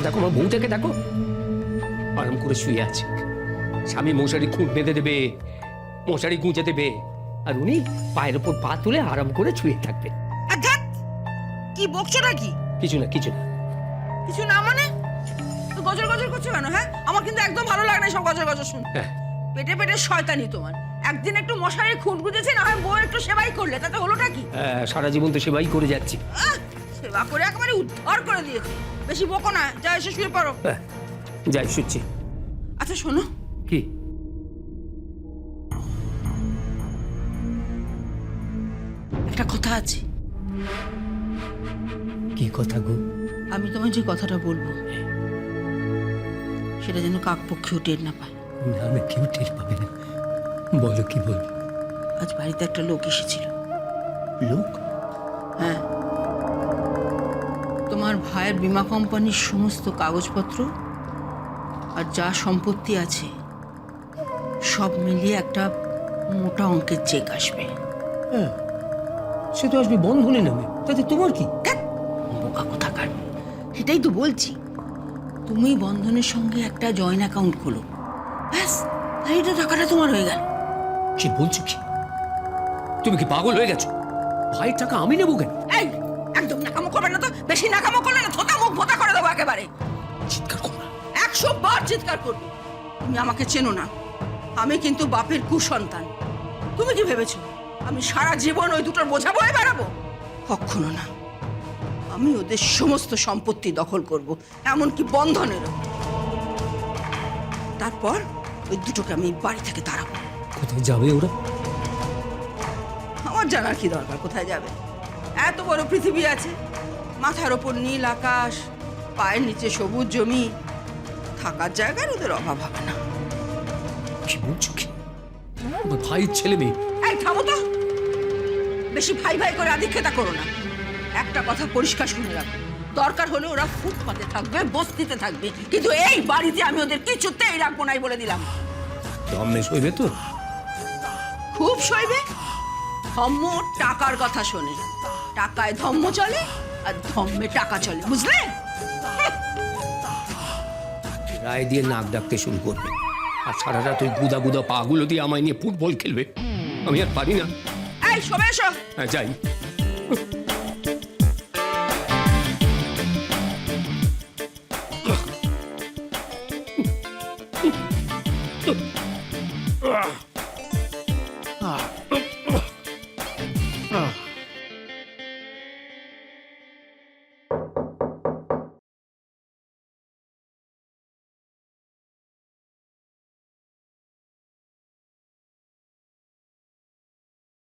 দেখো আমার বউটাকে দেখো, আরাম করে শুয়ে আছে। স্বামী মশারি খুঁট বেঁধে দেবে, মশারি গুঁজে দেবে, আর উনি পায়ের ওপর পা তুলে আরাম করে শুয়ে থাকবে। কি বকছো নাকি? কিছু না কিছু না। কিছু না মানে তো গজর গজর করছো কেন? হ্যাঁ, আমার কিন্তু একদম ভালো লাগে না সব গজর গজর শুনতে। হ্যাঁ, পেটে পেটে শয়তানি তোমার। একদিন একটু মশারি খুঁট গুঁজেছে, না হয় বউ একটু সেবাই করলে, তাতে হলোটা কি? সারা জীবন তো সেবাই করে যাচ্ছি। সেবা করে একেবারে উদ্ধার করে দিয়েছে। বেশি বকো না, যা এসে শুয়ে পড়ো। যাই শুচ্ছি। আচ্ছা শোনো, কি? একটা কথা আছে। কি কথা গো? আমি তোমায় যে কথাটা বলবো সেটা যেন কাকপক্ষীও টের না পায়। না, কেউ টের পাবে না। বলো, কি বলবো? আজ বাড়িতে একটা লোক এসেছিল। লোক? হ্যাঁ, তোমার ভাইয়ের বীমা কোম্পানির সমস্ত কাগজপত্র আর যা সম্পত্তি আছে সব মিলিয়ে একটা মোটা অঙ্কের চেক আসবে। হ্যাঁ, সে তো আসবে বন্ধনে নামে, তাতে তোমার কি? বোকা কোথাকার, সেটাই তো বলছি। তুমি বন্ধনের সঙ্গে একটা জয়েন্ট অ্যাকাউন্ট খোলো, ব্যাস, এইটা টাকাটা তোমার হয়ে গেল। কি বলছো কি? তুমি কি পাগল হয়ে গেছো? ভাইয়ের টাকা আমি নেবো কেন? এই, একদম নাকামো করবে না তো। বেশি নাকামো করলে না থোতা মুখ ভোতা করে দেবো একেবারে। চিৎকার করো না। 100 বার চিৎকার করবে। তুমি আমাকে চেনো না, আমি কিন্তু বাপের কুসন্তান। তুমি কি ভেবেছো আমি সারা জীবন ওই দুটোর বোঝা বয়ে বেড়াবো? কখনো না। আমি ওদের সমস্ত সম্পত্তি দখল করব, এমনকি বন্ধনেরও। তারপর ওই দুটোকে আমি বাড়ি থেকে তাড়াবো। কোথায় যাবে ওরা? আমার জানার কি দরকার কোথায় যাবে? এত বড় পৃথিবী আছে, মাথার ওপর নীল আকাশ, পায়ের নিচে সবুজ জমি, থাকার জায়গার ওদের অভাব হবে না। কি বলছো কি? আমার ভাইয়ের ছেলে মেয়ে। এই থামো তো, বেশি ভাই ভাই করে আদিক্ষেতা করো না। একটা কথা পরিষ্কার শুনে রাখো, দরকার হলে ওরা ফুটপাতে থাকবে, বস্তিতে থাকবে, কিন্তু এই বাড়িতে আমি ওদের কিছুতেই রাখবো নাই বলে দিলাম। দমে সইবে তো? খুব সইবে। ধম্ম টাকার কথা শোনে, টাকায় ধম্ম চলে আর ধম্মে টাকা চলে, বুঝলে? রায় দিয়ে নাক ডাকতে শুরু করবে, আর সারা রাত ওই গুদা গুদা পাগুলো দিয়ে আমায় নিয়ে ফুটবল খেলবে। আমি আর পারি না। এই সবে এসো। হ্যাঁ, যাই।